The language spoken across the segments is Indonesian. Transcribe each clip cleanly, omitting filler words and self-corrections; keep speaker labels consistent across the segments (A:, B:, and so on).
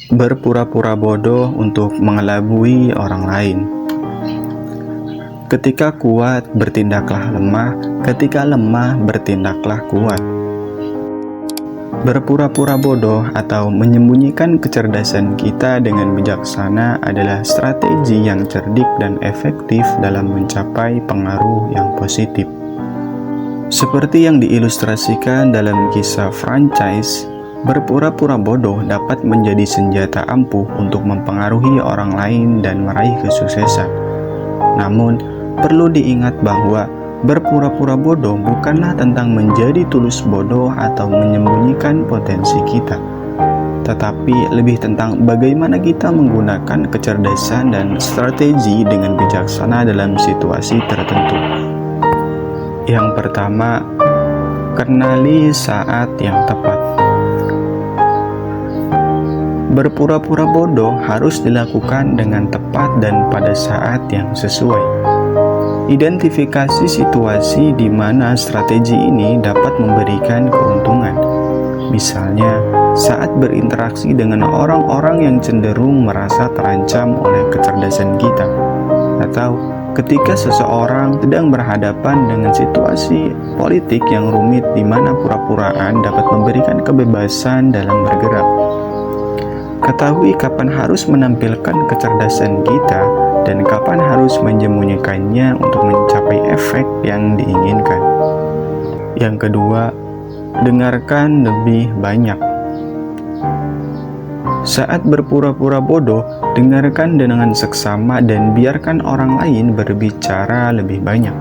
A: Berpura-pura bodoh untuk mengelabui orang lain. Ketika kuat, bertindaklah lemah. Ketika lemah, bertindaklah kuat. Berpura-pura bodoh atau menyembunyikan kecerdasan kita dengan bijaksana adalah strategi yang cerdik dan efektif dalam mencapai pengaruh yang positif. Seperti yang diilustrasikan dalam kisah franchise, berpura-pura bodoh dapat menjadi senjata ampuh untuk mempengaruhi orang lain dan meraih kesuksesan. Namun, perlu diingat bahwa berpura-pura bodoh bukanlah tentang menjadi tulus bodoh atau menyembunyikan potensi kita, tetapi lebih tentang bagaimana kita menggunakan kecerdasan dan strategi dengan bijaksana dalam situasi tertentu. Yang pertama, kenali saat yang tepat. Berpura-pura bodoh harus dilakukan dengan tepat dan pada saat yang sesuai. Identifikasi situasi di mana strategi ini dapat memberikan keuntungan. Misalnya, saat berinteraksi dengan orang-orang yang cenderung merasa terancam oleh kecerdasan kita, atau ketika seseorang sedang berhadapan dengan situasi politik yang rumit di mana pura-puraan dapat memberikan kebebasan dalam bergerak. Ketahui kapan harus menampilkan kecerdasan kita dan kapan harus menyembunyikannya untuk mencapai efek yang diinginkan. Yang kedua, dengarkan lebih banyak. Saat berpura-pura bodoh, dengarkan dengan seksama dan biarkan orang lain berbicara lebih banyak.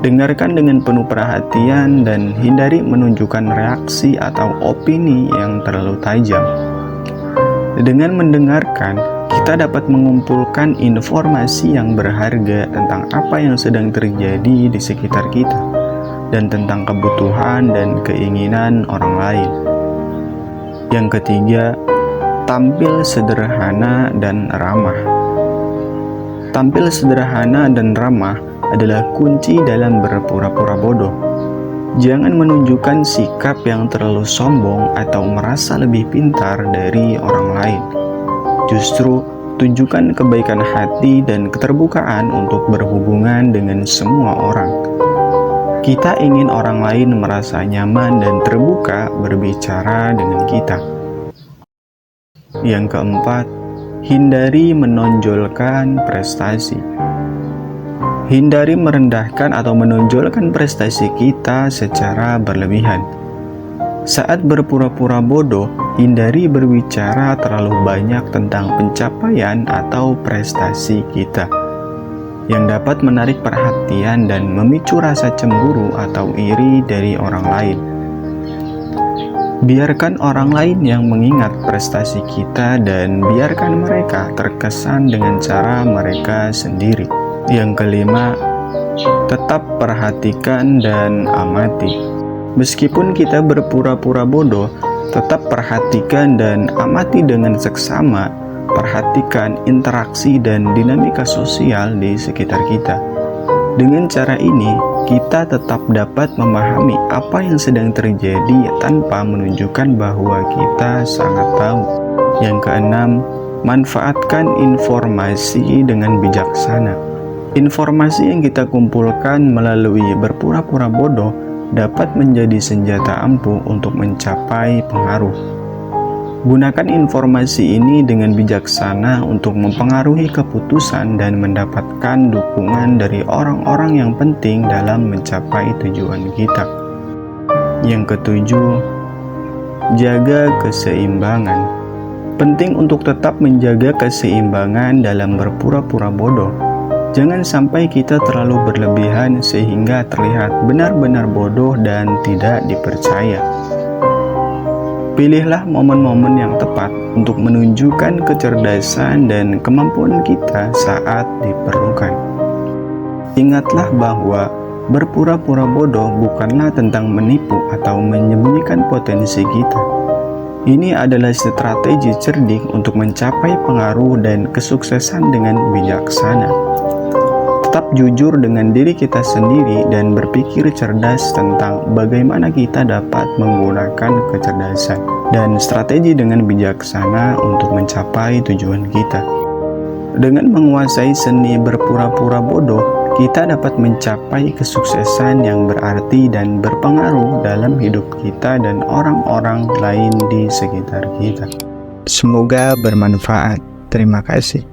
A: Dengarkan dengan penuh perhatian dan hindari menunjukkan reaksi atau opini yang terlalu tajam. Dengan mendengarkan, kita dapat mengumpulkan informasi yang berharga tentang apa yang sedang terjadi di sekitar kita dan tentang kebutuhan dan keinginan orang lain. Yang ketiga, tampil sederhana dan ramah. Tampil sederhana dan ramah adalah kunci dalam berpura-pura bodoh. Jangan menunjukkan sikap yang terlalu sombong atau merasa lebih pintar dari orang lain. Justru, tunjukkan kebaikan hati dan keterbukaan untuk berhubungan dengan semua orang. Kita ingin orang lain merasa nyaman dan terbuka berbicara dengan kita. Yang keempat, hindari menonjolkan prestasi. Hindari merendahkan atau menonjolkan prestasi kita secara berlebihan. Saat berpura-pura bodoh, hindari berbicara terlalu banyak tentang pencapaian atau prestasi kita yang dapat menarik perhatian dan memicu rasa cemburu atau iri dari orang lain. Biarkan orang lain yang mengingat prestasi kita dan biarkan mereka terkesan dengan cara mereka sendiri. Yang kelima, tetap perhatikan dan amati. Meskipun kita berpura-pura bodoh, tetap perhatikan dan amati dengan seksama. Perhatikan interaksi dan dinamika sosial di sekitar kita. Dengan cara ini, kita tetap dapat memahami apa yang sedang terjadi tanpa menunjukkan bahwa kita sangat tahu. Yang keenam, manfaatkan informasi dengan bijaksana. Informasi yang kita kumpulkan melalui berpura-pura bodoh dapat menjadi senjata ampuh untuk mencapai pengaruh. Gunakan informasi ini dengan bijaksana untuk mempengaruhi keputusan dan mendapatkan dukungan dari orang-orang yang penting dalam mencapai tujuan kita. Yang ketujuh, jaga keseimbangan. Penting untuk tetap menjaga keseimbangan dalam berpura-pura bodoh. Jangan sampai kita terlalu berlebihan sehingga terlihat benar-benar bodoh dan tidak dipercaya. Pilihlah momen-momen yang tepat untuk menunjukkan kecerdasan dan kemampuan kita saat diperlukan. Ingatlah bahwa berpura-pura bodoh bukanlah tentang menipu atau menyembunyikan potensi kita. Ini adalah strategi cerdik untuk mencapai pengaruh dan kesuksesan dengan bijaksana. Tetap jujur dengan diri kita sendiri dan berpikir cerdas tentang bagaimana kita dapat menggunakan kecerdasan. dan strategi dengan bijaksana untuk mencapai tujuan kita. Dengan menguasai seni berpura-pura bodoh, kita dapat mencapai kesuksesan yang berarti dan berpengaruh dalam hidup kita dan orang-orang lain di sekitar kita. Semoga bermanfaat. Terima kasih.